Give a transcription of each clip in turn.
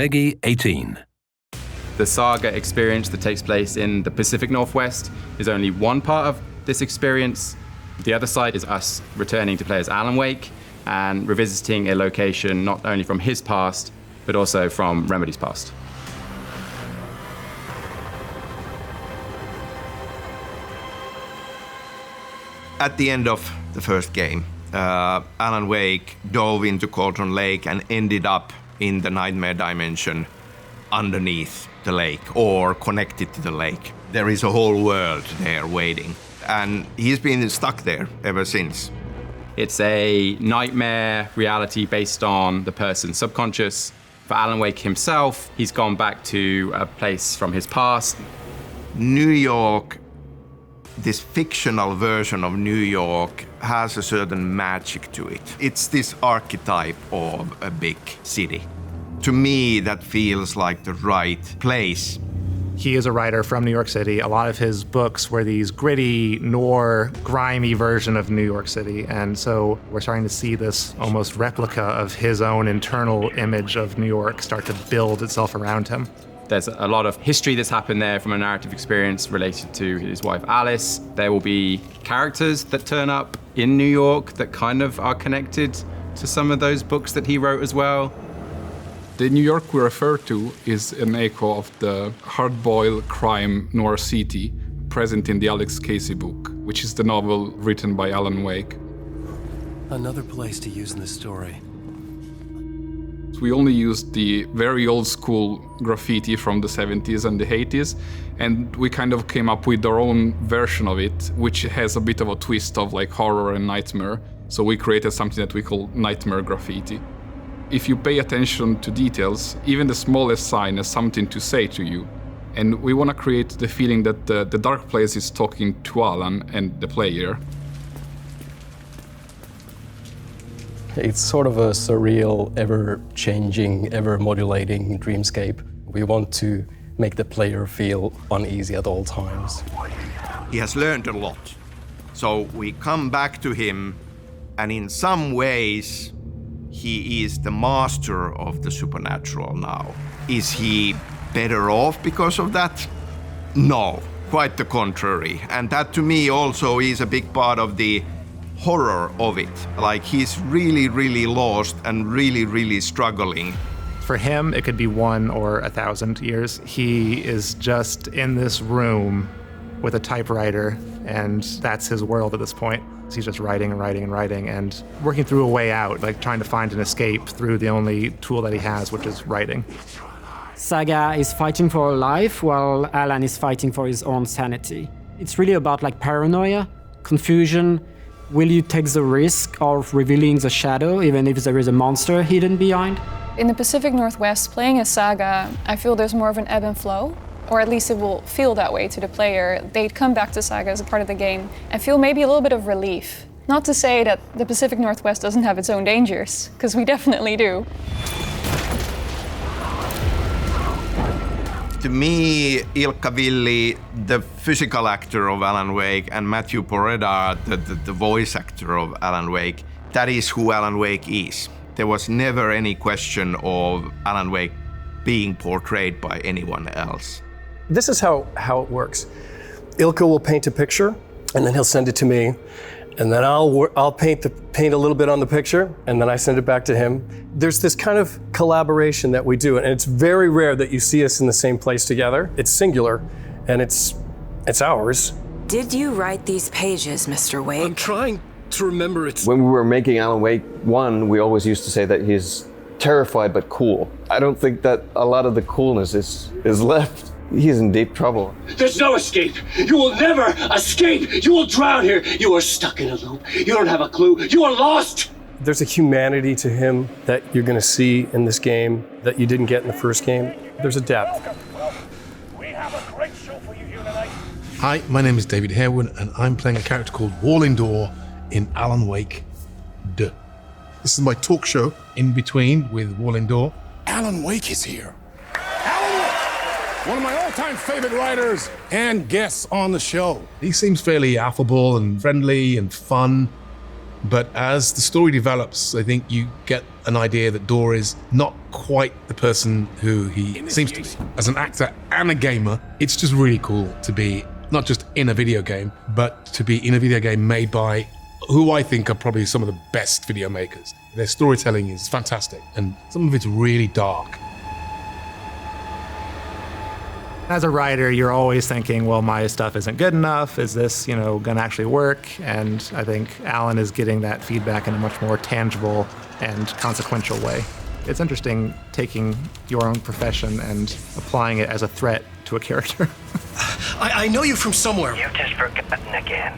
Peggy 18. The saga experience that takes place in the Pacific Northwest is only one part of this experience. The other side is us returning to play as Alan Wake and revisiting a location not only from his past, but also from Remedy's past. At the end of the first game, Alan Wake dove into Cauldron Lake and ended up in the Nightmare Dimension underneath the lake or connected to the lake. There is a whole world there waiting, and he's been stuck there ever since. It's a nightmare reality based on the person's subconscious. For Alan Wake himself, he's gone back to a place from his past. New York, this fictional version of New York, has a certain magic to it. It's this archetype of a big city. To me, that feels like the right place. He is a writer from New York City. A lot of his books were these gritty, noir, grimy version of New York City. And so we're starting to see this almost replica of his own internal image of New York start to build itself around him. There's a lot of history that's happened there from a narrative experience related to his wife, Alice. There will be characters that turn up in New York that kind of are connected to some of those books that he wrote as well. The New York we refer to is an echo of the hard-boiled crime noir city present in the Alex Casey book, which is the novel written by Alan Wake. Another place to use in the story. We only used the very old school graffiti from the 70s and the 80s, and we kind of came up with our own version of it, which has a bit of a twist of like horror and nightmare. So we created something that we call nightmare graffiti. If you pay attention to details, even the smallest sign has something to say to you. And we want to create the feeling that the dark place is talking to Alan and the player. It's sort of a surreal, ever-changing, ever-modulating dreamscape. We want to make the player feel uneasy at all times. He has learned a lot. So we come back to him, and in some ways, he is the master of the supernatural now. Is he better off because of that? No, quite the contrary. And that to me also is a big part of the horror of it. Like he's really, really lost and really, really struggling. For him, it could be 1 or 1,000 years. He is just in this room with a typewriter, and that's his world at this point. He's just writing and writing and writing and working through a way out, like trying to find an escape through the only tool that he has, which is writing. Saga is fighting for her life while Alan is fighting for his own sanity. It's really about like paranoia, confusion. Will you take the risk of revealing the shadow even if there is a monster hidden behind? In the Pacific Northwest, playing as Saga, I feel there's more of an ebb and flow. Or at least it will feel that way to the player. They'd come back to Saga as a part of the game and feel maybe a little bit of relief. Not to say that the Pacific Northwest doesn't have its own dangers, because we definitely do. To me, Ilkka Villi, the physical actor of Alan Wake, and Matthew Poreda, the voice actor of Alan Wake, that is who Alan Wake is. There was never any question of Alan Wake being portrayed by anyone else. This is how it works. Ilkka will paint a picture, and then he'll send it to me, and then I'll paint a little bit on the picture, and then I send it back to him. There's this kind of collaboration that we do, and it's very rare that you see us in the same place together. It's singular, and it's ours. Did you write these pages, Mr. Wake? I'm trying to remember it. When we were making Alan Wake 1, we always used to say that he's terrified but cool. I don't think that a lot of the coolness is left. He's in deep trouble. There's no escape. You will never escape. You will drown here. You are stuck in a loop. You don't have a clue. You are lost. There's a humanity to him that you're going to see in this game that you didn't get in the first game. There's a depth. We have a great show for you here tonight. Hi, my name is David Harewood, and I'm playing a character called Wallendor in Alan Wake 2. This is my talk show in between with Wallendor. Alan Wake is here. Alan Wake, one of my all-time favorite writers and guests on the show. He seems fairly affable and friendly and fun. But as the story develops, I think you get an idea that Dor is not quite the person who he seems to be. As an actor and a gamer, it's just really cool to be not just in a video game, but to be in a video game made by who I think are probably some of the best video makers. Their storytelling is fantastic, and some of it's really dark. As a writer, you're always thinking, well, my stuff isn't good enough. Is this, going to actually work? And I think Alan is getting that feedback in a much more tangible and consequential way. It's interesting taking your own profession and applying it as a threat to a character. I know you from somewhere. You've just forgotten again.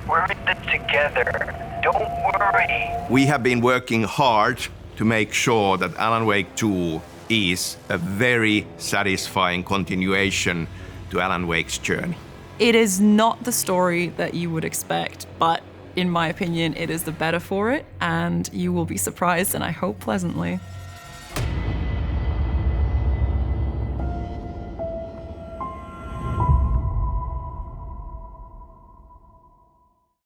We're in it together. Don't worry. We have been working hard to make sure that Alan Wake 2 is a very satisfying continuation to Alan Wake's journey. It is not the story that you would expect, but in my opinion, it is the better for it, and you will be surprised, and I hope pleasantly.